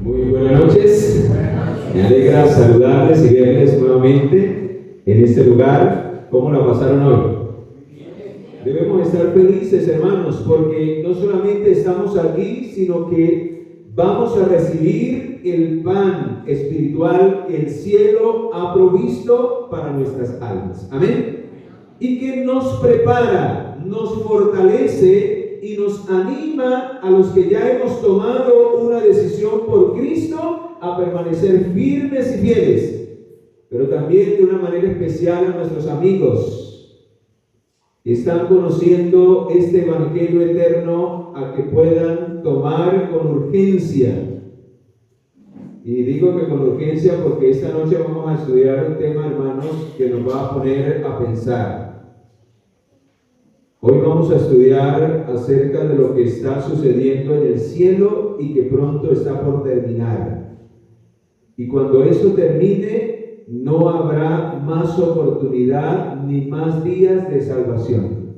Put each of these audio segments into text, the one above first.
Muy buenas noches. Me alegra saludarles y verles nuevamente en este lugar. ¿Cómo la pasaron hoy? Debemos estar felices, hermanos, porque no solamente estamos aquí, sino que vamos a recibir el pan espiritual que el cielo ha provisto para nuestras almas. Amén. Y que nos prepara, nos fortalece y nos anima a los que ya hemos tomado una decisión por Cristo a permanecer firmes y fieles, pero también de una manera especial a nuestros amigos que están conociendo este evangelio eterno, a que puedan tomar con urgencia. Y digo que con urgencia porque esta noche vamos a estudiar un tema, hermanos, que nos va a poner a pensar. Hoy vamos a estudiar acerca de lo que está sucediendo en el cielo y que pronto está por terminar. Y cuando eso termine, no habrá más oportunidad ni más días de salvación.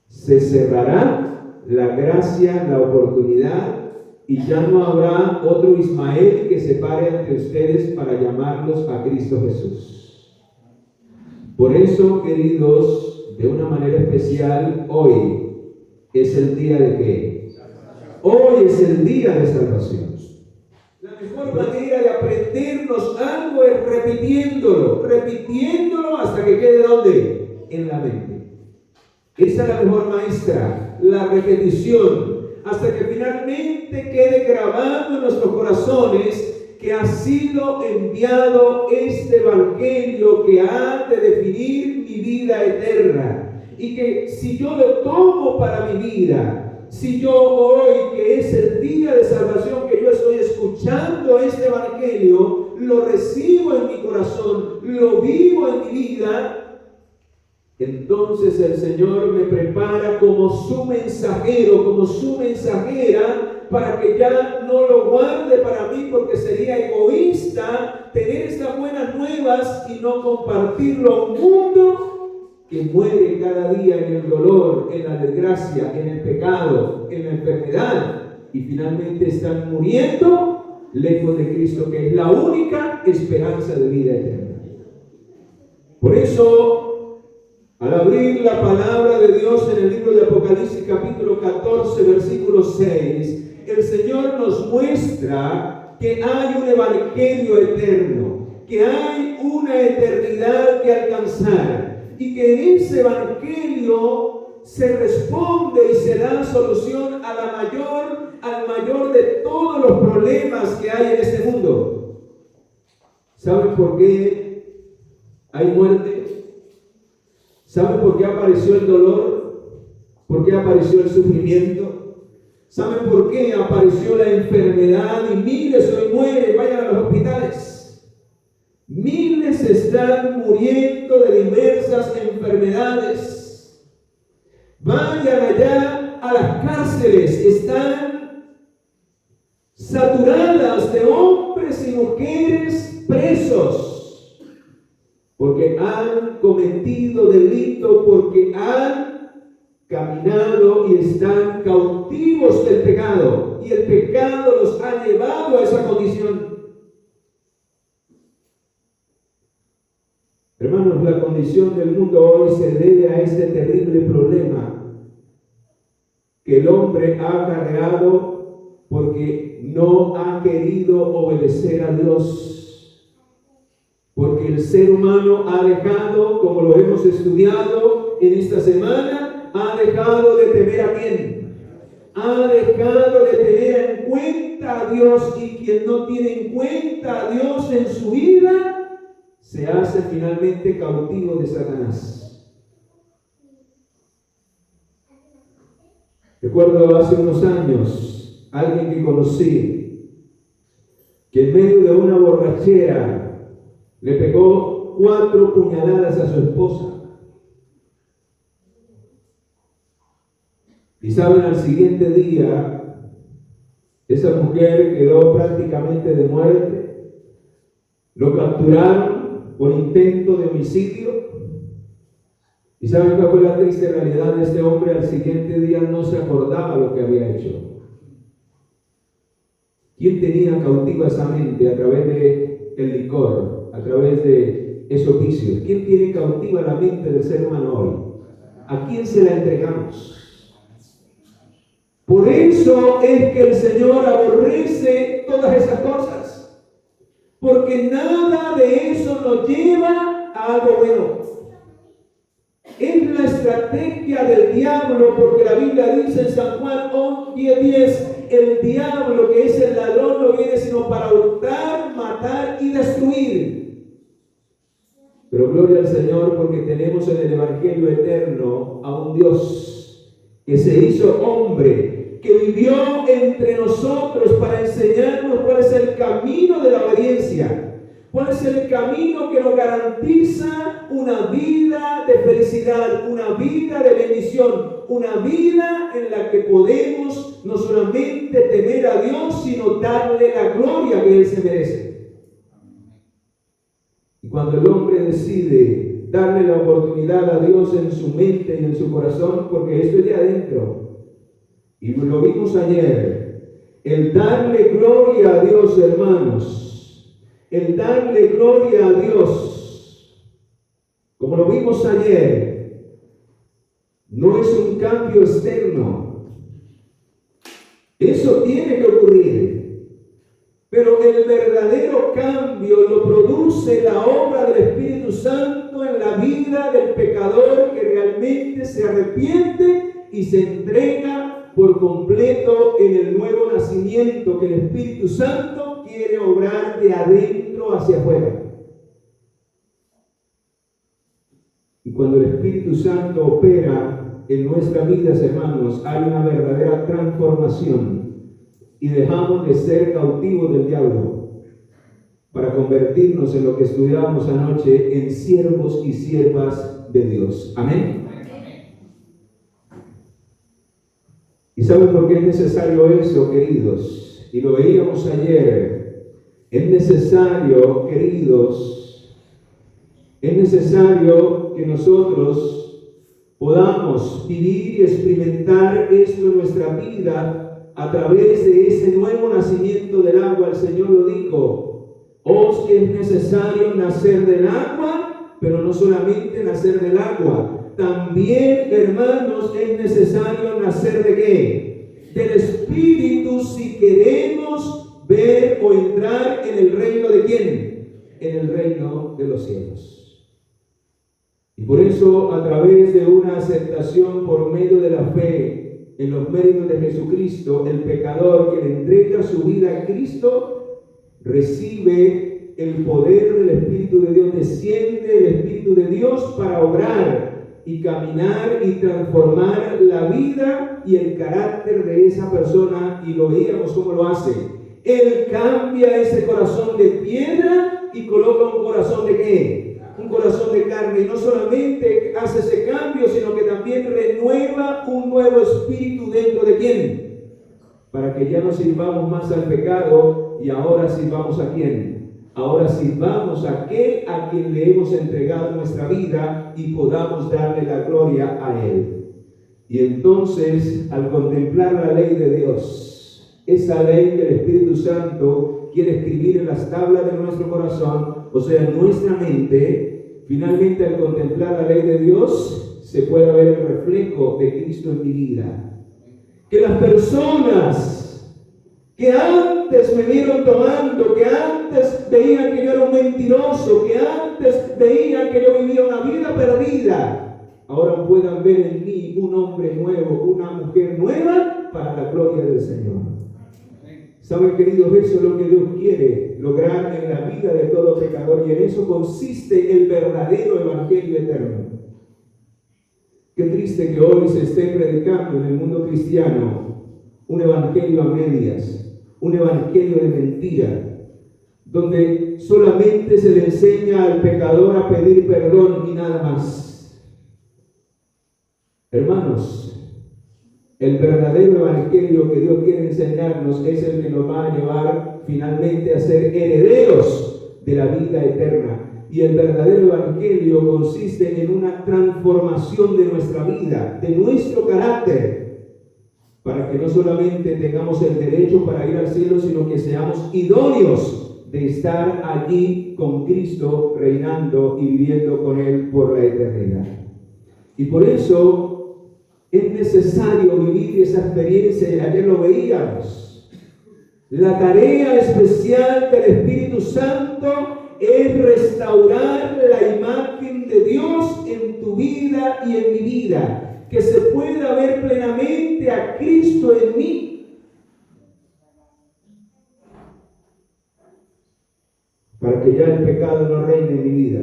Se cerrará la gracia, la oportunidad, y ya no habrá otro Ismael que se pare ante ustedes para llamarlos a Cristo Jesús. Por eso, queridos, de una manera especial, hoy es el día de ¿qué? Hoy es el día de salvación. La mejor manera de aprendernos algo es repitiéndolo hasta que quede ¿dónde? En la mente. Esa es la mejor maestra, la repetición, hasta que finalmente quede grabado en nuestros corazones que ha sido enviado este evangelio que ha de definir mi vida eterna, y que si yo lo tomo para mi vida, si yo hoy, que es el día de salvación, que yo estoy escuchando este evangelio, lo recibo en mi corazón, lo vivo en mi vida, entonces el Señor me prepara como su mensajero, como su mensajera, para que ya no lo guarde para mí, porque sería egoísta tener estas buenas nuevas y no compartirlo a un mundo que muere cada día en el dolor, en la desgracia, en el pecado, en la enfermedad, y finalmente están muriendo lejos de Cristo, que es la única esperanza de vida eterna. Por eso, al abrir la palabra de Dios en el libro de Apocalipsis capítulo 14, versículo 6, el Señor nos muestra que hay un evangelio eterno, que hay una eternidad que alcanzar, y que en ese evangelio se responde y se da solución al mayor de todos los problemas que hay en este mundo. ¿Saben por qué hay muerte? ¿Saben por qué apareció el dolor? ¿Por qué apareció el sufrimiento? ¿Saben por qué apareció la enfermedad y miles hoy mueren? Vayan a los hospitales. Miles están muriendo de diversas enfermedades. Vayan allá a las cárceles. Están saturadas de hombres y mujeres presos, porque han cometido delito, porque han caminado y están cautivos del pecado, y el pecado los ha llevado a esa condición. Hermanos, la condición del mundo hoy se debe a este terrible problema que el hombre ha cargado porque no ha querido obedecer a Dios. Porque el ser humano ha dejado, como lo hemos estudiado en esta semana, ha dejado de temer a quién. Ha dejado de tener en cuenta a Dios, y quien no tiene en cuenta a Dios en su vida se hace finalmente cautivo de Satanás. Recuerdo hace unos años alguien que conocí que en medio de una borrachera le pegó 4 puñaladas a su esposa. Y saben, al siguiente día, esa mujer quedó prácticamente de muerte. Lo capturaron por intento de homicidio. ¿Y saben cuál fue la triste realidad de este hombre? Al siguiente día no se acordaba lo que había hecho. ¿Quién tenía cautiva esa mente a través del licor, a través de esos vicios? ¿Quién tiene cautiva la mente del ser humano hoy? ¿A quién se la entregamos? Por eso es que el Señor aborrece todas esas cosas, porque nada de eso nos lleva a algo bueno. Es la estrategia del diablo, porque la Biblia dice en San Juan 10:10, el diablo, que es el ladrón, no viene sino para hurtar, matar y destruir. Pero gloria al Señor, porque tenemos en el Evangelio eterno a un Dios que se hizo hombre, que vivió entre nosotros para enseñarnos cuál es el camino de la obediencia, cuál es el camino que nos garantiza una vida de felicidad, una vida de bendición, una vida en la que podemos no solamente temer a Dios, sino darle la gloria que Él se merece. Y cuando el hombre decide darle la oportunidad a Dios en su mente y en su corazón, porque esto es de adentro, y lo vimos ayer, el darle gloria a Dios, hermanos, el darle gloria a Dios, como lo vimos ayer, no es un cambio externo. Eso tiene que ocurrir, pero el verdadero cambio lo produce la obra del Espíritu Santo en la vida del pecador que realmente se arrepiente y se entrega por completo en el nuevo nacimiento que el Espíritu Santo quiere obrar de adentro hacia afuera. Y cuando el Espíritu Santo opera en nuestras vidas, hermanos, hay una verdadera transformación y dejamos de ser cautivos del diablo para convertirnos en lo que estudiábamos anoche, en siervos y siervas de Dios. Amén. ¿Y saben por qué es necesario eso, queridos? Y lo veíamos ayer. Es necesario, queridos, es necesario que nosotros podamos vivir y experimentar esto en nuestra vida a través de ese nuevo nacimiento del agua. El Señor lo dijo: os es necesario nacer del agua, pero no solamente nacer del agua. También, hermanos, es necesario nacer ¿de qué? Del Espíritu, si queremos ver o entrar en el reino ¿de quién? En el reino de los cielos. Y por eso, a través de una aceptación por medio de la fe en los méritos de Jesucristo, el pecador que le entrega su vida a Cristo recibe el poder del Espíritu de Dios, desciende el Espíritu de Dios para obrar y caminar y transformar la vida y el carácter de esa persona. Y lo veíamos cómo lo hace. Él cambia ese corazón de piedra y coloca un corazón ¿de qué? Un corazón de carne. Y no solamente hace ese cambio, sino que también renueva un nuevo espíritu dentro de quién, para que ya no sirvamos más al pecado y ahora sirvamos a quién. Ahora sirvamos a aquel a quien le hemos entregado nuestra vida y podamos darle la gloria a Él. Y entonces, al contemplar la ley de Dios, esa ley que el Espíritu Santo quiere escribir en las tablas de nuestro corazón, o sea, en nuestra mente, finalmente al contemplar la ley de Dios, se puede ver el reflejo de Cristo en mi vida. Que las personas que antes me vieron tomando, que antes veían que yo era un mentiroso, que antes veían que yo vivía una vida perdida, ahora puedan ver en mí un hombre nuevo, una mujer nueva para la gloria del Señor. ¿Saben, queridos? Eso es lo que Dios quiere lograr en la vida de todo pecador, y en eso consiste el verdadero evangelio eterno. Qué triste que hoy se esté predicando en el mundo cristiano un evangelio a medias, un evangelio de mentira, donde solamente se le enseña al pecador a pedir perdón y nada más. Hermanos, el verdadero evangelio que Dios quiere enseñarnos es el que nos va a llevar finalmente a ser herederos de la vida eterna. Y el verdadero evangelio consiste en una transformación de nuestra vida, de nuestro carácter, para que no solamente tengamos el derecho para ir al cielo, sino que seamos idóneos de estar allí con Cristo, reinando y viviendo con Él por la eternidad. Y por eso es necesario vivir esa experiencia, y ayer lo veíamos. La tarea especial del Espíritu Santo es restaurar la imagen de Dios en tu vida y en mi vida, que se pueda ver plenamente a Cristo en mí, para que ya el pecado no reine en mi vida.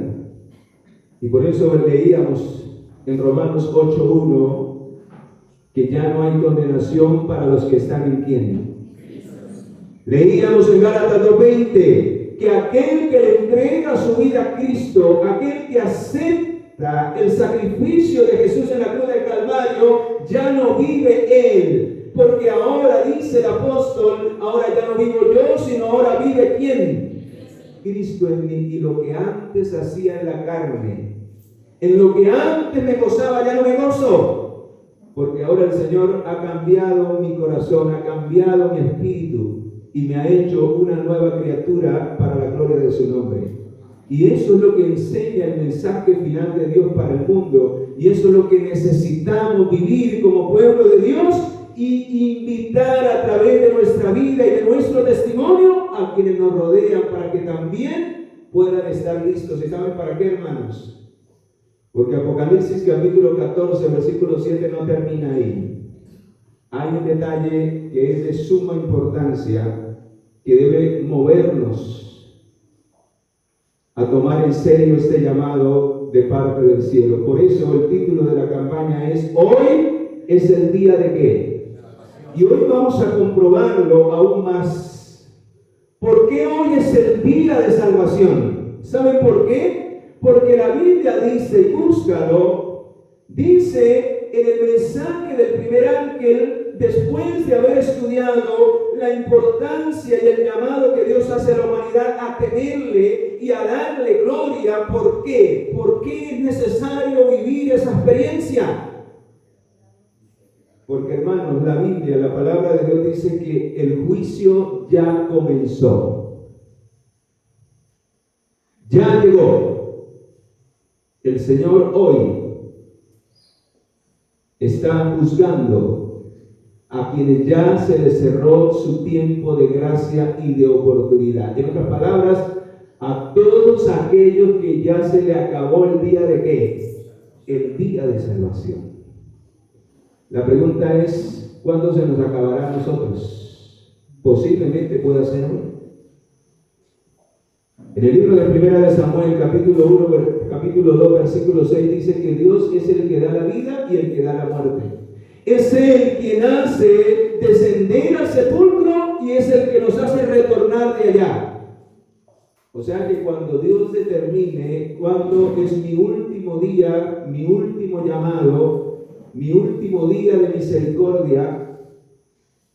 Y por eso leíamos en Romanos 8:1 que ya no hay condenación para los que están en quién. Leíamos en Gálatas 2:20 que aquel que le entrega su vida a Cristo, aquel que acepta el sacrificio de Jesús en la cruz del Calvario, ya no vive él, porque ahora, dice el apóstol, ahora ya no vivo yo, sino ahora vive ¿quién? Cristo en mí. Y lo que antes hacía en la carne, en lo que antes me gozaba, ya no me gozo, porque ahora el Señor ha cambiado mi corazón, ha cambiado mi espíritu y me ha hecho una nueva criatura para la gloria de su nombre. Y eso es lo que enseña el mensaje final de Dios para el mundo, y eso es lo que necesitamos vivir como pueblo de Dios y invitar a través de nuestra vida y de nuestro testimonio a quienes nos rodean, para que también puedan estar listos. ¿Y saben para qué, hermanos? Porque Apocalipsis capítulo 14, versículo 7 no termina ahí. Hay un detalle que es de suma importancia, que debe movernos a tomar en serio este llamado de parte del cielo. Por eso el título de la campaña es: hoy es el día de ¿qué? Y hoy vamos a comprobarlo aún más. ¿Por qué hoy es el día de salvación? ¿Saben por qué? Porque la Biblia dice, y búscalo, dice en el mensaje del primer ángel, después de haber estudiado la importancia y el llamado que Dios hace a la humanidad a temerle y a darle gloria. ¿Por qué? ¿Por qué es necesario vivir esa experiencia? Porque, hermanos, la Biblia, la palabra de Dios dice que el juicio ya comenzó. Ya llegó. El Señor hoy está juzgando a quienes ya se les cerró su tiempo de gracia y de oportunidad. En otras palabras, a todos aquellos que ya se le acabó el día de ¿qué? El día de salvación. La pregunta es, ¿cuándo se nos acabará a nosotros? Posiblemente pueda ser hoy. En el libro de Primera de Samuel, capítulo 2, versículo 6, dice que Dios es el que da la vida y el que da la muerte. Es Él quien hace descender al sepulcro y es el que nos hace retornar de allá. O sea que cuando Dios determine cuándo es mi último día, mi último llamado, mi último día de misericordia,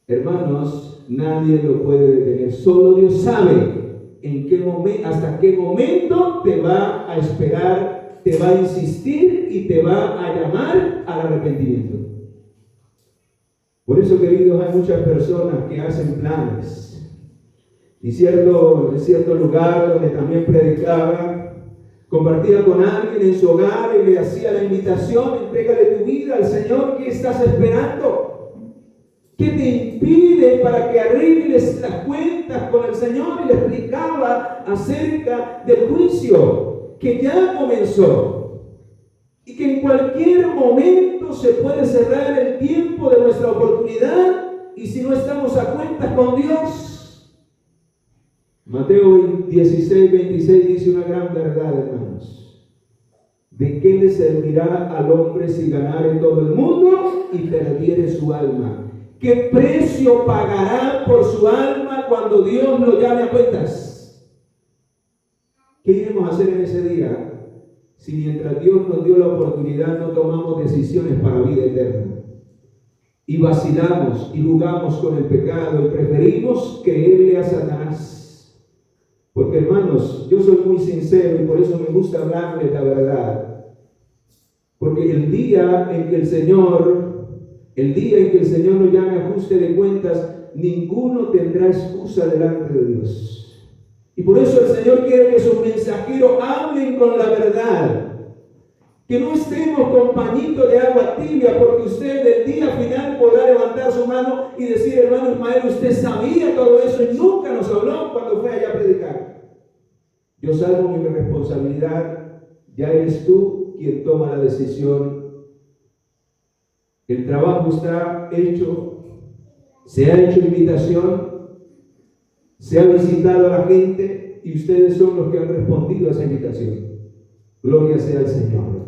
hermanos, nadie lo puede detener. Solo Dios sabe en qué momento, hasta qué momento te va a esperar, te va a insistir y te va a llamar al arrepentimiento. Por eso, queridos, hay muchas personas que hacen planes. Y en cierto lugar donde también predicaba, compartía con alguien en su hogar y le hacía la invitación: entrégale tu vida al Señor. ¿Qué estás esperando? ¿Qué te impide para que arregles las cuentas con el Señor? Y le explicaba acerca del juicio que ya comenzó y que en cualquier momento se puede cerrar el tiempo de nuestra oportunidad, y si no estamos a cuentas con Dios. Mateo 16:26 dice una gran verdad, hermanos: ¿de qué le servirá al hombre si ganare todo el mundo y perdiere su alma? ¿Qué precio pagará por su alma cuando Dios lo llame a cuentas? ¿Qué iremos a hacer en ese día si mientras Dios nos dio la oportunidad no tomamos decisiones para vida eterna? Y vacilamos y jugamos con el pecado y preferimos creerle a Satanás. Porque, hermanos, yo soy muy sincero y por eso me gusta hablarles la verdad. Porque el día en que el Señor El día en que el Señor nos llame a ajuste de cuentas, ninguno tendrá excusa delante de Dios. Y por eso el Señor quiere que sus mensajeros hablen con la verdad. Que no estemos con pañito de agua tibia, porque usted del día final podrá levantar su mano y decir: hermano Ismael, usted sabía todo eso y nunca nos habló cuando fue allá a predicar. Yo salvo mi responsabilidad, ya eres tú quien toma la decisión. El trabajo está hecho, se ha hecho invitación, se ha visitado a la gente y ustedes son los que han respondido a esa invitación. Gloria sea al Señor.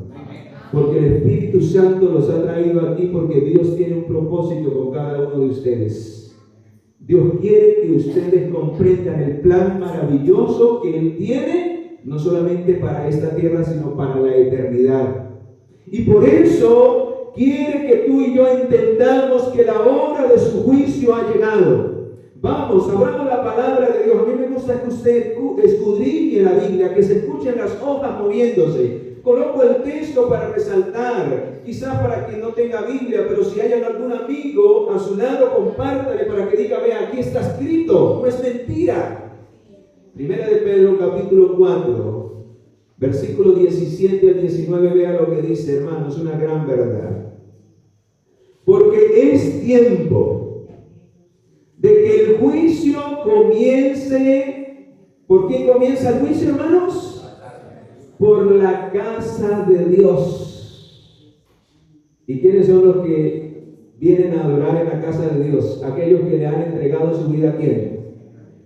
Porque el Espíritu Santo los ha traído aquí porque Dios tiene un propósito con cada uno de ustedes. Dios quiere que ustedes comprendan el plan maravilloso que Él tiene, no solamente para esta tierra, sino para la eternidad. Y por eso quiere que tú y yo entendamos que la hora de su juicio ha llegado. Vamos, abramos la palabra de Dios. A mí me gusta que usted escudriñe la Biblia, que se escuchen las hojas moviéndose. Coloco el texto para resaltar, quizás para quien no tenga Biblia, pero si hay algún amigo a su lado, compártale para que diga: vea, aquí está escrito, no es mentira. Primera de Pedro, capítulo 4, versículo 17 al 19, vea lo que dice, hermano, es una gran verdad. Porque es tiempo de que el juicio comience. ¿Por quién comienza el juicio, hermanos? Por la casa de Dios. ¿Y quiénes son los que vienen a adorar en la casa de Dios? Aquellos que le han entregado su vida. ¿A quién?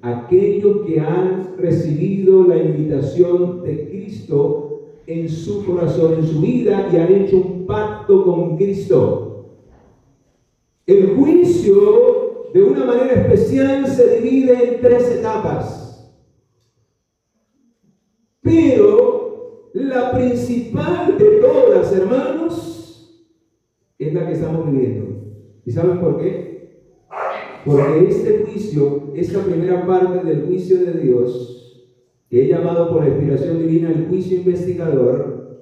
Aquellos que han recibido la invitación de Cristo en su corazón, en su vida, y han hecho un pacto con Cristo. El juicio, de una manera especial, se divide en 3 etapas. Pero la principal de todas, hermanos, es la que estamos viviendo. ¿Y saben por qué? Porque este juicio, esta primera parte del juicio de Dios, que he llamado por la inspiración divina el juicio investigador,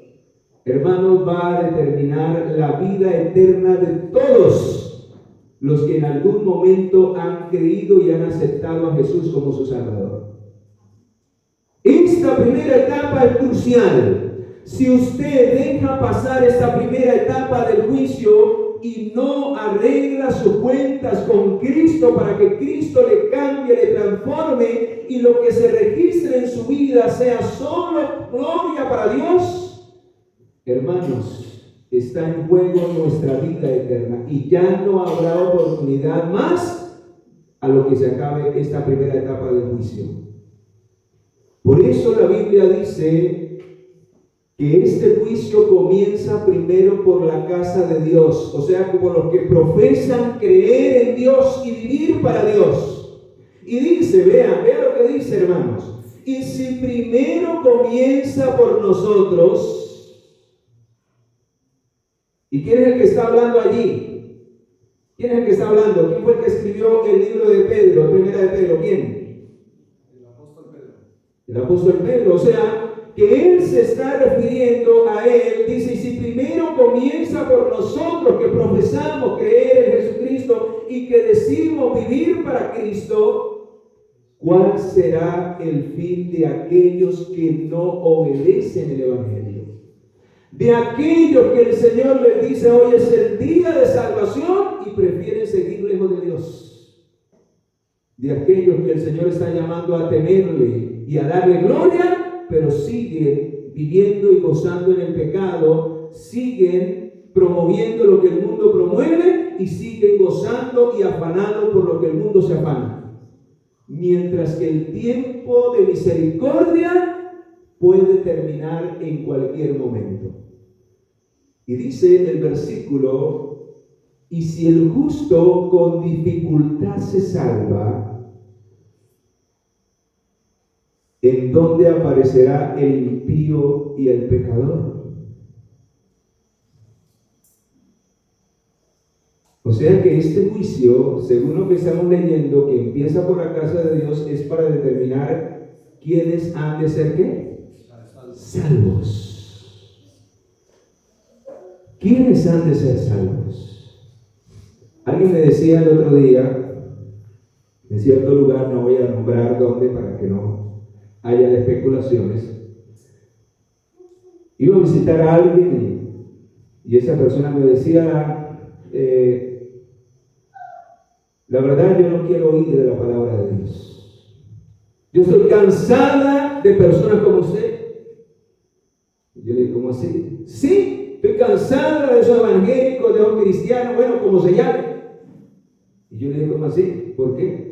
hermanos, va a determinar la vida eterna de todos los que en algún momento han creído y han aceptado a Jesús como su Salvador. Esta primera etapa es crucial. Si usted deja pasar esta primera etapa del juicio y no arregla sus cuentas con Cristo para que Cristo le cambie, le transforme y lo que se registre en su vida sea solo gloria para Dios, hermanos, está en juego nuestra vida eterna y ya no habrá oportunidad más a lo que se acabe esta primera etapa del juicio. Por eso la Biblia dice que este juicio comienza primero por la casa de Dios, o sea, por los que profesan creer en Dios y vivir para Dios. Y dice, vean lo que dice, hermanos. Y si primero comienza por nosotros, ¿y quién es el que está hablando allí? ¿Quién es el que está hablando? ¿Quién fue el que escribió el libro de Pedro, primera de Pedro? ¿Quién? El apóstol Pedro, o sea, que él se está refiriendo a él, dice: y si primero comienza por nosotros que profesamos creer en Jesucristo y que decimos vivir para Cristo, ¿cuál será el fin de aquellos que no obedecen el Evangelio? De aquellos que el Señor les dice: hoy es el día de salvación, y prefieren seguir lejos de Dios. De aquellos que el Señor está llamando a temerle y a darle gloria, pero siguen viviendo y gozando en el pecado, siguen promoviendo lo que el mundo promueve y siguen gozando y afanando por lo que el mundo se afana. Mientras que el tiempo de misericordia puede terminar en cualquier momento. Y dice el versículo: y si el justo con dificultad se salva, ¿en dónde aparecerá el impío y el pecador? O sea que este juicio, según lo que estamos leyendo, que empieza por la casa de Dios, es para determinar quiénes han de ser ¿qué? Salvos. ¿Quiénes han de ser salvos? Alguien me decía el otro día, en cierto lugar, no voy a nombrar dónde para que no haya especulaciones, iba a visitar a alguien y esa persona me decía, la verdad yo no quiero oír de la palabra de Dios. Yo estoy cansada de personas como usted. Y yo le digo, ¿cómo así? Sí, estoy cansada de esos evangélicos, de esos cristianos, bueno, como se llame. Y yo le digo, ¿cómo así? ¿Por qué?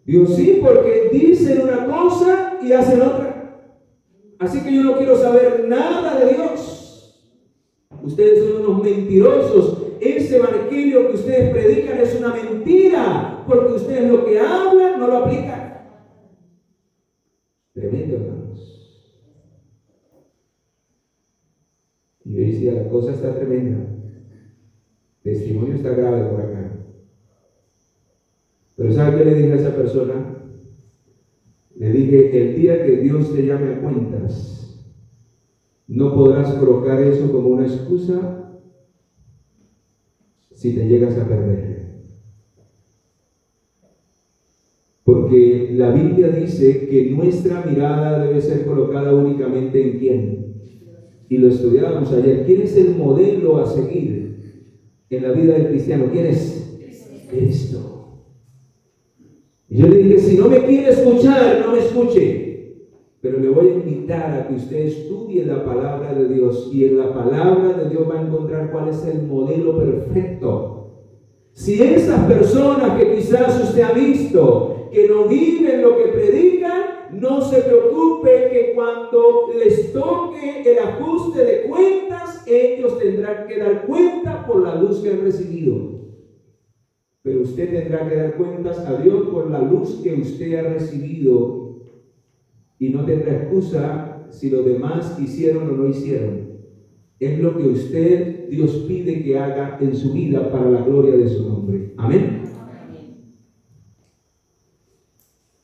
Digo, sí, porque dicen una cosa y hacen otra. Así que yo no quiero saber nada de Dios. Ustedes son unos mentirosos. Ese evangelio que ustedes predican es una mentira, porque ustedes lo que hablan no lo aplican. Tremendo, hermanos. Y yo decía, la cosa está tremenda. El testimonio está grave por acá. Pero ¿sabe qué le dije a esa persona? Le dije, el día que Dios te llame a cuentas, no podrás colocar eso como una excusa si te llegas a perder. Porque la Biblia dice que nuestra mirada debe ser colocada únicamente en ¿quién? Y lo estudiábamos ayer. ¿Quién es el modelo a seguir en la vida del cristiano? ¿Quién es? Cristo. Y yo le dije, si no me quiere escuchar, no me escuche. Pero le voy a invitar a que usted estudie la palabra de Dios. Y en la palabra de Dios va a encontrar cuál es el modelo perfecto. Si esas personas que quizás usted ha visto, que no viven lo que predican, no se preocupe que cuando les toque el ajuste de cuentas, ellos tendrán que dar cuenta por la luz que han recibido. Pero usted tendrá que dar cuentas a Dios por la luz que usted ha recibido y no tendrá excusa si los demás hicieron o no hicieron. Es lo que usted, Dios pide que haga en su vida para la gloria de su nombre. Amén.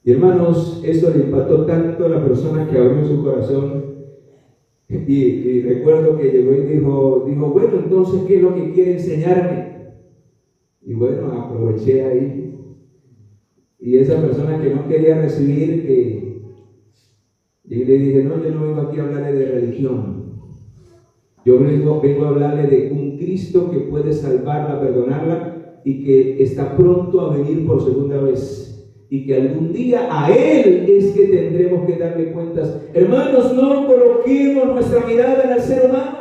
Y hermanos, eso le impactó tanto a la persona que abrió su corazón. Y recuerdo que llegó y dijo, bueno, entonces, ¿qué es lo que quiere enseñarme? Y bueno, aproveché ahí. Y esa persona que no quería recibir, y le dije, no, yo no vengo aquí a hablarle de religión. Yo vengo a hablarle de un Cristo que puede salvarla, perdonarla y que está pronto a venir por segunda vez. Y que algún día a Él es que tendremos que darle cuentas. Hermanos, no coloquemos nuestra mirada en el ser humano.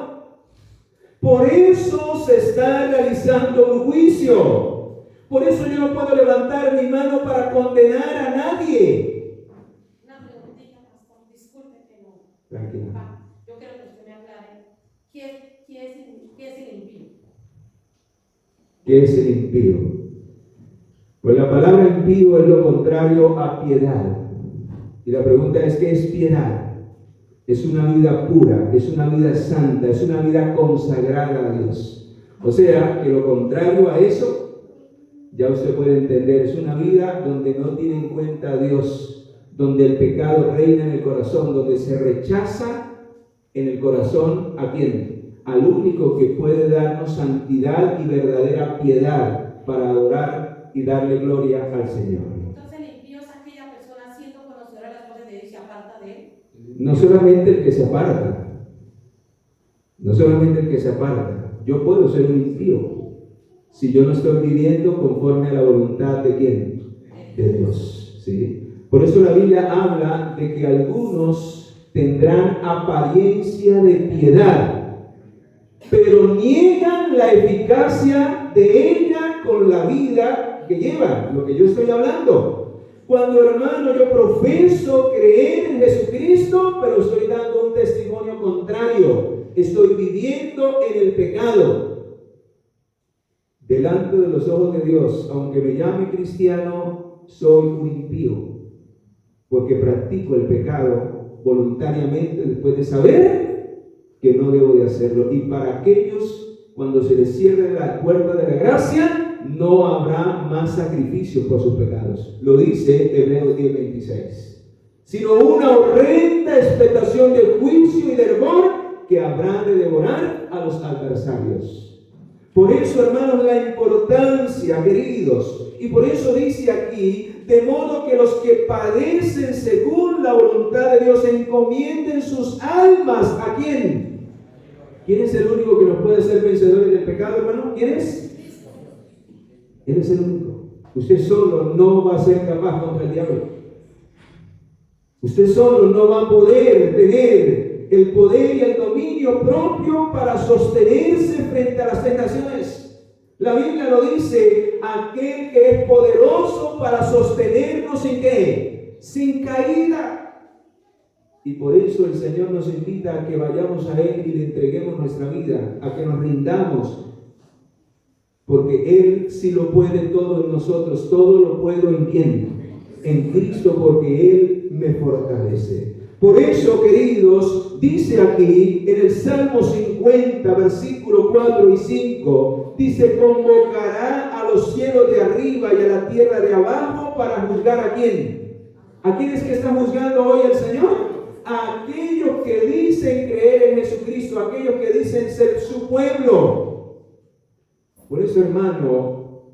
Por eso se está realizando un juicio. Por eso yo no puedo levantar mi mano para condenar a nadie. Una preguntita, pastor, disculpe que no. Tranquila. Yo quiero que usted me aclare. ¿Qué es el impío? ¿Qué es el impío? Pues la palabra impío es lo contrario a piedad. Y la pregunta es, ¿qué es piedad? Es una vida pura, es una vida santa, es una vida consagrada a Dios. O sea, que lo contrario a eso, ya usted puede entender, es una vida donde no tiene en cuenta a Dios, donde el pecado reina en el corazón, donde se rechaza en el corazón ¿a quién? Al único que puede darnos santidad y verdadera piedad para adorar y darle gloria al Señor. Entonces el impío es aquella persona siendo conocedora de las cosas de Dios y se aparta de Él. No solamente el que se aparta, no solamente el que se aparta. Yo puedo ser un impío si yo no estoy viviendo conforme a la voluntad de ¿quién? De Dios, ¿sí? Por eso la Biblia habla de que algunos tendrán apariencia de piedad, pero niegan la eficacia de ella con la vida que llevan, lo que yo estoy hablando. Cuando, hermano, yo profeso creer en Jesucristo, pero estoy dando un testimonio contrario, estoy viviendo en el pecado. Delante de los ojos de Dios, aunque me llame cristiano, soy un impío, porque practico el pecado voluntariamente después de saber que no debo de hacerlo. Y para aquellos, cuando se les cierre la puerta de la gracia, no habrá más sacrificios por sus pecados. Lo dice Hebreos 10:26. Sino una horrenda expectación de juicio y de hervor que habrá de devorar a los adversarios. Por eso, hermanos, la importancia, queridos, y por eso dice aquí, de modo que los que padecen según la voluntad de Dios encomienden sus almas. ¿A quién? ¿Quién es el único que nos puede hacer vencedores del pecado, hermano? ¿Quién es? Él es el único. Usted solo no va a ser capaz contra el diablo. Usted solo no va a poder tener el poder y el dominio propio para sostenerse frente a las tentaciones. La Biblia lo dice, aquel que es poderoso para sostenernos sin qué, sin caída. Y por eso el Señor nos invita a que vayamos a Él y le entreguemos nuestra vida, a que nos rindamos. Porque Él sí lo puede todo en nosotros. Todo lo puedo en ¿quién? En Cristo, porque Él me fortalece. Por eso, queridos, dice aquí en el Salmo 50, versículo 4 y 5, dice, convocará a los cielos de arriba y a la tierra de abajo para juzgar ¿a quién? ¿A quién es que está juzgando hoy el Señor? A aquellos que dicen creer en Jesucristo, a aquellos que dicen ser su pueblo. Por eso, hermano,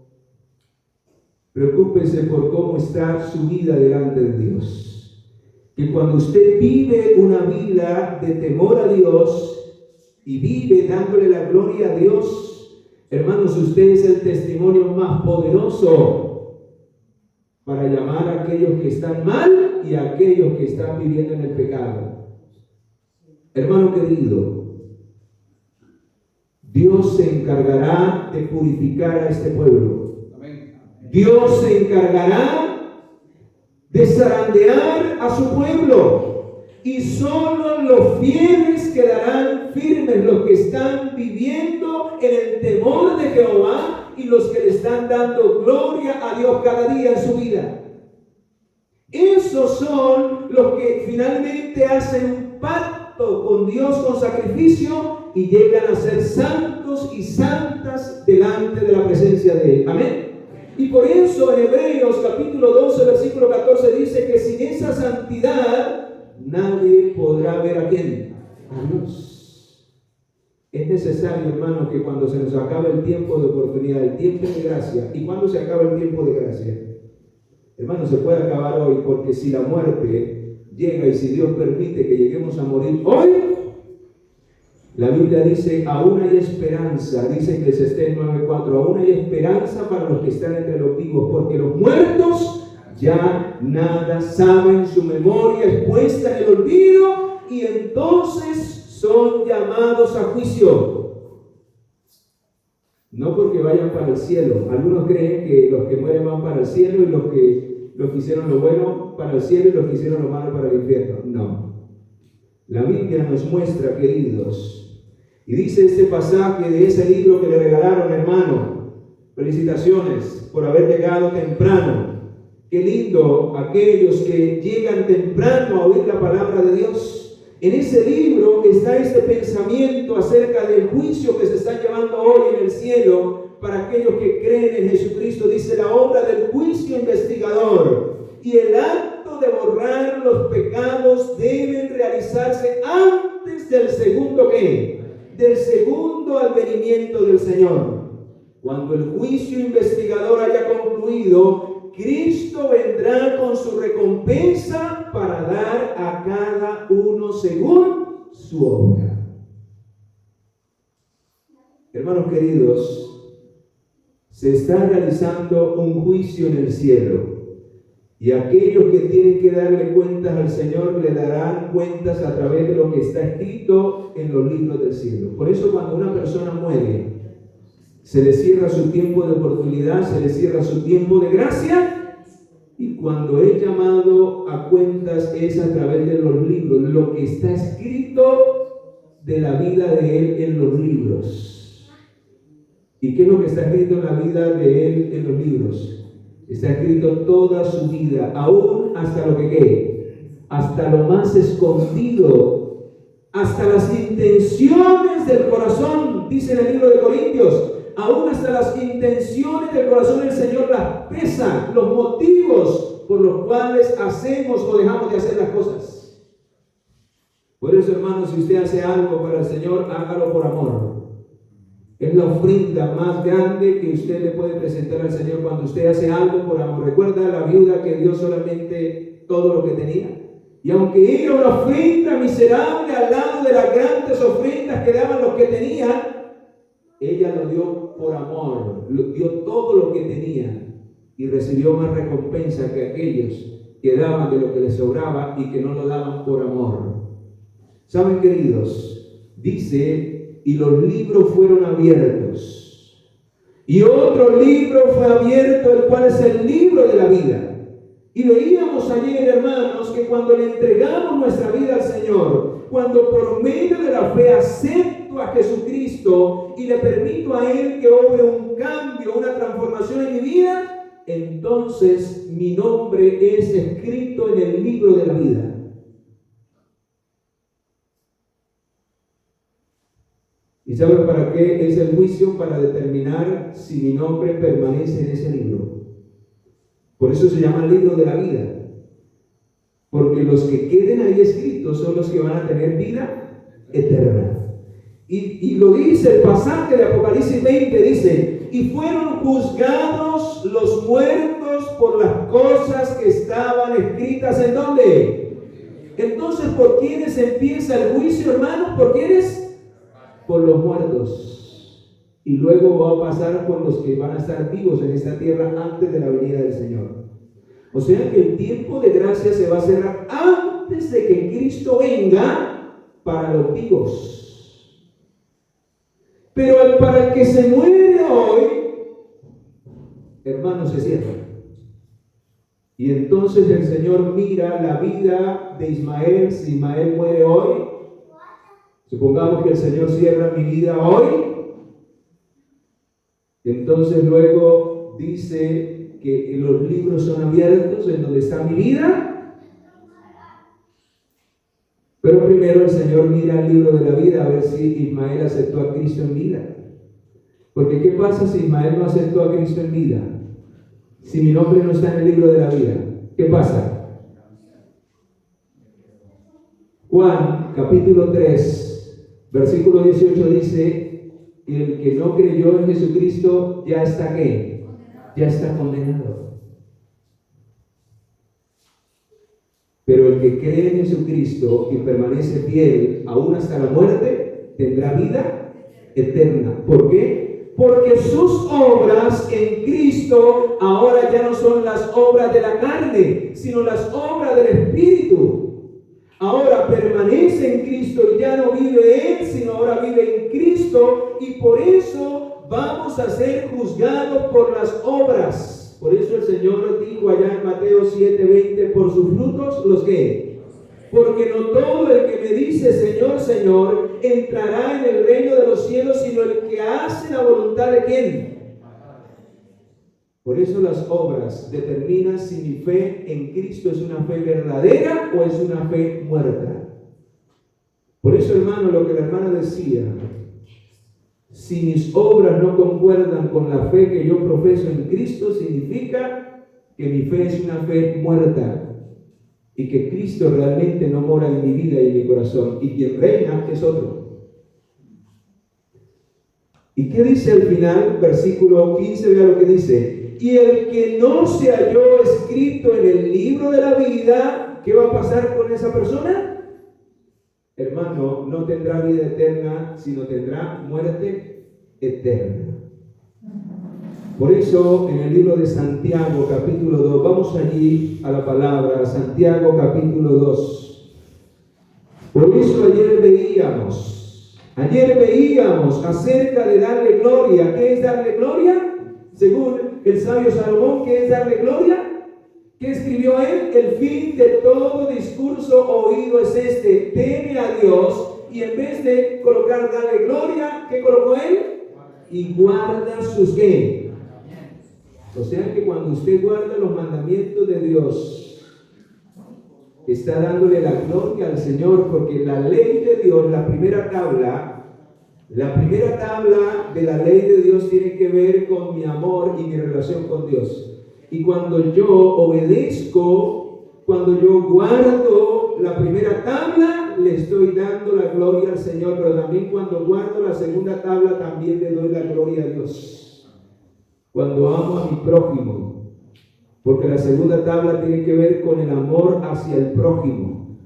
preocúpese por cómo está su vida delante de Dios. Que cuando usted vive una vida de temor a Dios y vive dándole la gloria a Dios, hermanos, usted es el testimonio más poderoso para llamar a aquellos que están mal y a aquellos que están viviendo en el pecado. Hermano querido, Dios se encargará de purificar a este pueblo. Dios se encargará de zarandear a su pueblo, y solo los fieles quedarán firmes, los que están viviendo en el temor de Jehová y los que le están dando gloria a Dios cada día en su vida. Esos son los que finalmente hacen un pacto con Dios con sacrificio y llegan a ser santos y santas delante de la presencia de Él. Amén. Y por eso en Hebreos capítulo 12 versículo 14 dice que sin esa santidad nadie podrá ver ¿a quién? A Dios. Es necesario, hermano, que cuando se nos acabe el tiempo de oportunidad, el tiempo de gracia, ¿y cuándo se acaba el tiempo de gracia? Hermano, se puede acabar hoy, porque si la muerte llega y si Dios permite que lleguemos a morir hoy, la Biblia dice, aún hay esperanza, dice Eclesiastés 9:4, aún hay esperanza para los que están entre los vivos, porque los muertos ya nada saben, su memoria es puesta en el olvido y entonces son llamados a juicio. No porque vayan para el cielo. Algunos creen que los que mueren van para el cielo y los que hicieron lo bueno para el cielo y los que hicieron lo malo para el infierno. No. La Biblia nos muestra, queridos, y dice este pasaje de ese libro que le regalaron, hermano. Felicitaciones por haber llegado temprano. Qué lindo aquellos que llegan temprano a oír la palabra de Dios. En ese libro está este pensamiento acerca del juicio que se está llevando hoy en el cielo para aquellos que creen en Jesucristo. Dice la obra del juicio investigador y el acto de borrar los pecados deben realizarse antes del segundo ¿qué? Del segundo advenimiento del Señor. Cuando el juicio investigador haya concluido, Cristo vendrá con su recompensa para dar a cada uno según su obra. Hermanos queridos, se está realizando un juicio en el cielo. Y aquellos que tienen que darle cuentas al Señor le darán cuentas a través de lo que está escrito en los libros del cielo. Por eso cuando una persona muere, se le cierra su tiempo de oportunidad, se le cierra su tiempo de gracia, y cuando es llamado a cuentas es a través de los libros, lo que está escrito de la vida de él en los libros. ¿Y qué es lo que está escrito en la vida de él en los libros? Está escrito toda su vida, aún hasta lo que quede, hasta lo más escondido, hasta las intenciones del corazón, dice en el libro de Corintios, aún hasta las intenciones del corazón del Señor las pesa, los motivos por los cuales hacemos o dejamos de hacer las cosas. Por eso, hermanos, si usted hace algo para el Señor, hágalo por amor. Es la ofrenda más grande que usted le puede presentar al Señor cuando usted hace algo por amor. ¿Recuerda a la viuda que dio solamente todo lo que tenía? Y aunque era una ofrenda miserable al lado de las grandes ofrendas que daban los que tenían, ella lo dio por amor, dio todo lo que tenía y recibió más recompensa que aquellos que daban de lo que les sobraba y que no lo daban por amor. ¿Saben, queridos? Dice, y los libros fueron abiertos. Y otro libro fue abierto, el cual es el libro de la vida. Y veíamos ayer, hermanos, que cuando le entregamos nuestra vida al Señor, cuando por medio de la fe acepto a Jesucristo y le permito a Él que obre un cambio, una transformación en mi vida, entonces mi nombre es escrito en el libro de la vida. ¿Y saben para qué es el juicio? Para determinar si mi nombre permanece en ese libro. Por eso se llama el libro de la vida. Porque los que queden ahí escritos son los que van a tener vida eterna. Y lo dice el pasaje de Apocalipsis 20, dice, y fueron juzgados los muertos por las cosas que estaban escritas, ¿en dónde? Entonces, ¿por quiénes empieza el juicio, hermanos? ¿Por quiénes? Por los muertos. Y luego va a pasar por los que van a estar vivos en esta tierra antes de la venida del Señor. O sea que el tiempo de gracia se va a cerrar antes de que Cristo venga para los vivos. Pero para el que se muere hoy, hermanos, se cierra. Y entonces el Señor mira la vida de Ismael. Si Ismael muere hoy, supongamos que el Señor cierra mi vida hoy, entonces luego dice que los libros son abiertos en donde está mi vida. Pero primero el Señor mira el libro de la vida a ver si Ismael aceptó a Cristo en vida. Porque ¿qué pasa si Ismael no aceptó a Cristo en vida? Si mi nombre no está en el libro de la vida, ¿qué pasa? Juan capítulo 3, versículo 18 dice, el que no creyó en Jesucristo ya está ¿qué? Ya está condenado. Pero el que cree en Jesucristo y permanece fiel aún hasta la muerte, tendrá vida eterna. ¿Por qué? Porque sus obras en Cristo ahora ya no son las obras de la carne, sino las obras del Espíritu. Ahora permanece en Cristo y ya no vive Él, sino ahora vive en Cristo, y por eso vamos a ser juzgados por las obras. Por eso el Señor dijo allá en Mateo 7:20, por sus frutos, ¿los qué? Porque no todo el que me dice Señor, Señor, entrará en el reino de los cielos, sino el que hace la voluntad de ¿quién? Por eso las obras determinan si mi fe en Cristo es una fe verdadera o es una fe muerta. Por eso, hermano, lo que la hermana decía, si mis obras no concuerdan con la fe que yo profeso en Cristo, significa que mi fe es una fe muerta y que Cristo realmente no mora en mi vida y en mi corazón, y quien reina es otro. ¿Y qué dice al final? Versículo 15, vea lo que dice. Y el que no se halló escrito en el libro de la vida, ¿qué va a pasar con esa persona? Hermano, no tendrá vida eterna, sino tendrá muerte eterna. Por eso, en el libro de Santiago, capítulo 2, vamos allí a la palabra, Santiago, capítulo 2. Por eso ayer veíamos acerca de darle gloria. ¿Qué es darle gloria? Según el sabio Salomón, ¿qué es darle gloria? ¿Qué escribió él? El fin de todo discurso oído es este: teme a Dios. Y en vez de colocar darle gloria, ¿qué colocó él? Y guarda sus ¿qué? O sea que cuando usted guarda los mandamientos de Dios, está dándole la gloria al Señor, porque la ley de Dios, la primera tabla de la ley de Dios tiene que ver con mi amor y mi relación con Dios. Y cuando yo obedezco cuando yo guardo la primera tabla, le estoy dando la gloria al Señor, pero también cuando guardo la segunda tabla, también le doy la gloria a Dios. Cuando amo a mi prójimo, porque la segunda tabla tiene que ver con el amor hacia el prójimo.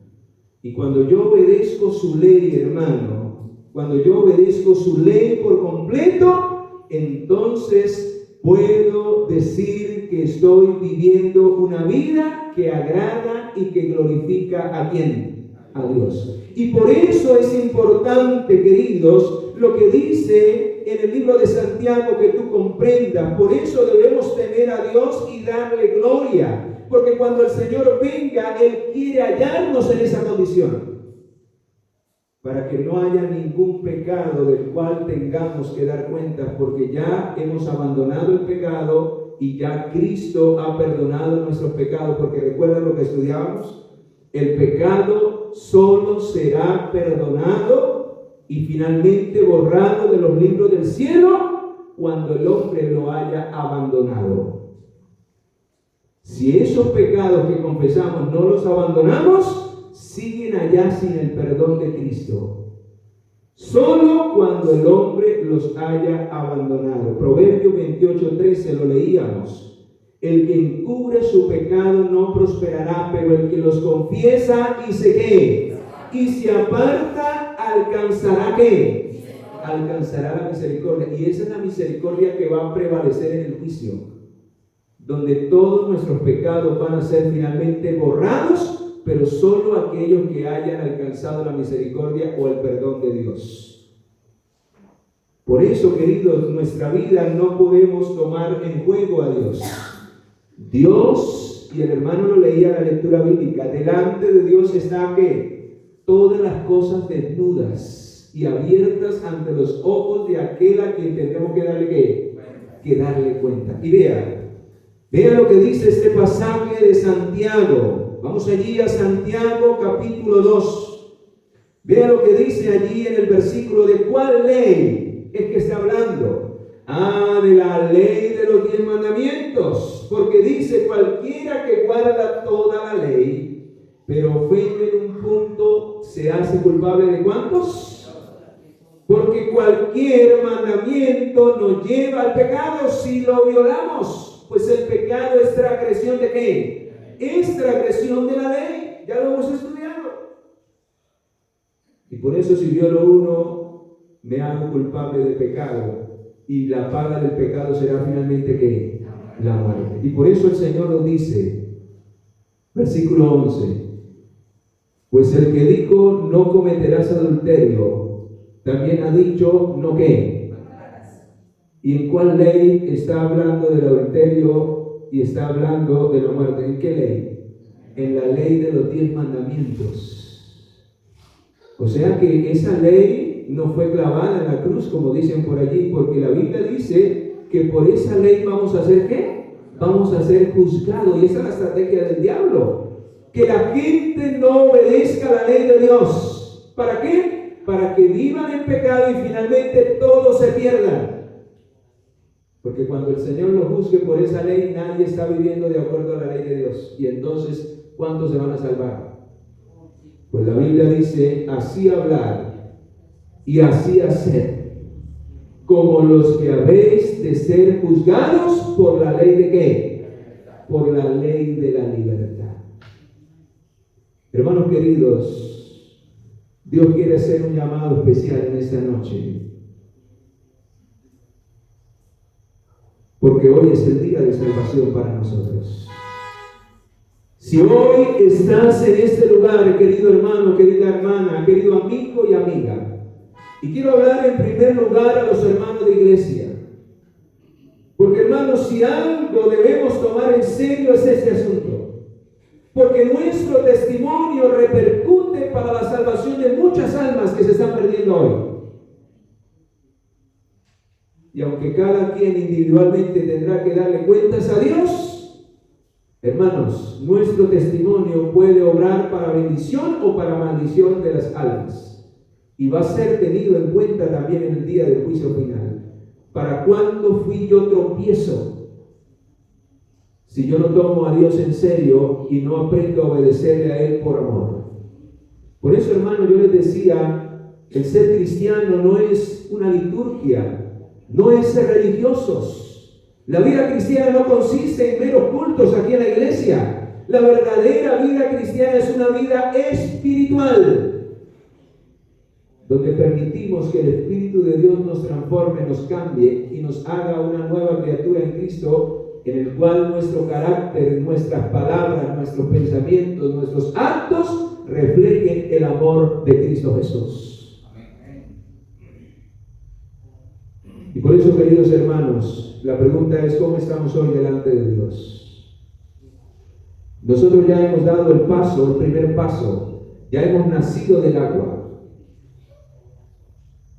Y cuando yo obedezco su ley, hermano, cuando yo obedezco su ley por completo, entonces puedo decir que estoy viviendo una vida que agrada y que glorifica ¿a quién? A Dios. Y por eso es importante, queridos, lo que dice en el libro de Santiago, que tú comprendas. Por eso debemos temer a Dios y darle gloria, porque cuando el Señor venga, Él quiere hallarnos en esa condición, para que no haya ningún pecado del cual tengamos que dar cuenta, porque ya hemos abandonado el pecado y ya Cristo ha perdonado nuestros pecados. Porque recuerdan lo que estudiábamos: el pecado solo será perdonado y finalmente borrado de los libros del cielo cuando el hombre lo haya abandonado. Si esos pecados que confesamos no los abandonamos, siguen allá sin el perdón de Cristo. Solo cuando el hombre los haya abandonado. Proverbios 28:13 lo leíamos: el que encubre su pecado no prosperará, pero el que los confiesa y se ¿qué? Y se aparta, alcanzará ¿qué? Alcanzará la misericordia. Y esa es la misericordia que va a prevalecer en el juicio, donde todos nuestros pecados van a ser finalmente borrados, pero solo aquellos que hayan alcanzado la misericordia o el perdón de Dios. Por eso, queridos, nuestra vida no podemos tomar en juego a Dios. Dios, y el hermano lo leía en la lectura bíblica, delante de Dios está ¿qué? Todas las cosas desnudas y abiertas ante los ojos de aquel a quien tendremos que darle ¿qué? Que darle cuenta. Y vea lo que dice este pasaje de Santiago. Vamos allí a Santiago capítulo 2. Vea lo que dice allí en el versículo. ¿De cuál ley es que está hablando? De la ley de los 10 mandamientos. Porque dice: cualquiera que guarda toda la ley, pero ofende en un punto, se hace culpable ¿de cuántos? Porque cualquier mandamiento nos lleva al pecado si lo violamos. Pues el pecado es transgresión ¿de qué? Es transgresión de la ley. Ya lo hemos estudiado. Y por eso, si violo uno, me hago culpable de pecado. Y la paga del pecado será finalmente ¿qué? La muerte. Y por eso el Señor nos dice, versículo 11: pues el que dijo no cometerás adulterio, también ha dicho no ¿qué? ¿Y en cuál ley está hablando del adulterio y está hablando de la muerte? ¿En qué ley? En la ley de los 10 mandamientos. O sea que esa ley no fue clavada en la cruz, como dicen por allí, porque la Biblia dice que por esa ley vamos a hacer ¿qué? Vamos a ser juzgados. Y esa es la estrategia del diablo, que la gente no obedezca la ley de Dios. ¿Para qué? Para que vivan en pecado y finalmente todos se pierdan. Porque cuando el Señor lo juzgue por esa ley, nadie está viviendo de acuerdo a la ley de Dios. Y entonces, ¿cuántos se van a salvar? Pues la Biblia dice: así hablar y así hacer, como los que habéis de ser juzgados por la ley de ¿qué? Por la ley de la libertad. Hermanos queridos, Dios quiere hacer un llamado especial en esta noche, porque hoy es el día de salvación para nosotros. Si hoy estás en este lugar, querido hermano, querida hermana, querido amigo y amiga, y quiero hablar en primer lugar a los hermanos de iglesia, porque hermanos, si algo debemos tomar en serio es este asunto, porque nuestro testimonio repercute para la salvación de muchas almas que se están perdiendo hoy. Y aunque cada quien individualmente tendrá que darle cuentas a Dios, hermanos, nuestro testimonio puede obrar para bendición o para maldición de las almas. Y va a ser tenido en cuenta también en el día del juicio final. ¿Para cuándo fui yo tropiezo? si yo no tomo a Dios en serio y no aprendo a obedecerle a Él por amor. Por eso, hermano, yo les decía, el ser cristiano no es una liturgia, no es ser religiosos. La vida cristiana no consiste en meros cultos aquí en la iglesia. La verdadera vida cristiana es una vida espiritual, donde permitimos que el Espíritu de Dios nos transforme, nos cambie y nos haga una nueva criatura en Cristo, en el cual nuestro carácter, nuestras palabras, nuestros pensamientos, nuestros actos reflejen el amor de Cristo Jesús. Y por eso, queridos hermanos, la pregunta es: ¿cómo estamos hoy delante de Dios? Nosotros ya hemos dado el paso, el primer paso, ya hemos nacido del agua.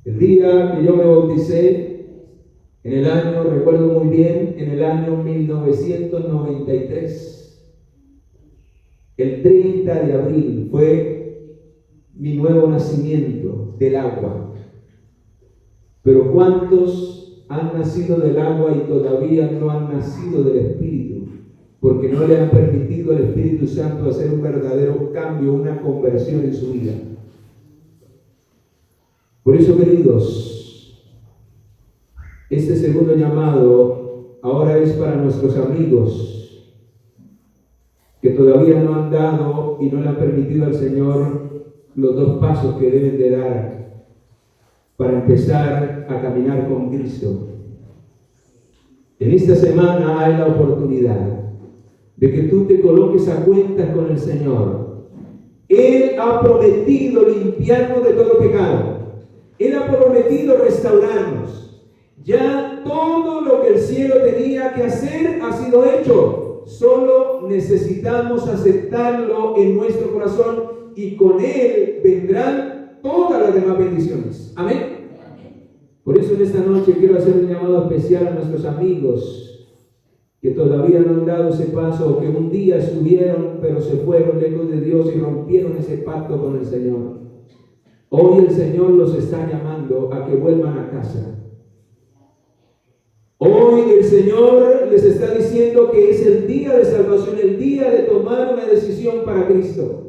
El día que yo me bauticé, en el año, recuerdo muy bien, en el año 1993, el 30 de abril fue mi nuevo nacimiento del agua. Pero ¿cuántos han nacido del agua y todavía no han nacido del Espíritu? Porque no le han permitido al Espíritu Santo hacer un verdadero cambio, una conversión en su vida. Por eso, queridos, este segundo llamado ahora es para nuestros amigos que todavía no han dado y no le han permitido al Señor los 2 pasos que deben de dar para empezar a caminar con Cristo. En esta semana hay la oportunidad de que tú te coloques a cuentas con el Señor. Él ha prometido limpiarnos de todo pecado. Él ha prometido restaurarnos. Ya todo lo que el cielo tenía que hacer ha sido hecho. Solo necesitamos aceptarlo en nuestro corazón y con Él vendrán todas las demás bendiciones. Amén. Por eso en esta noche quiero hacer un llamado especial a nuestros amigos que todavía no han dado ese paso, o que un día estuvieron pero se fueron lejos de Dios y rompieron ese pacto con el Señor. Hoy el Señor los está llamando a que vuelvan a casa. Hoy el Señor les está diciendo que es el día de salvación, el día de tomar una decisión para Cristo.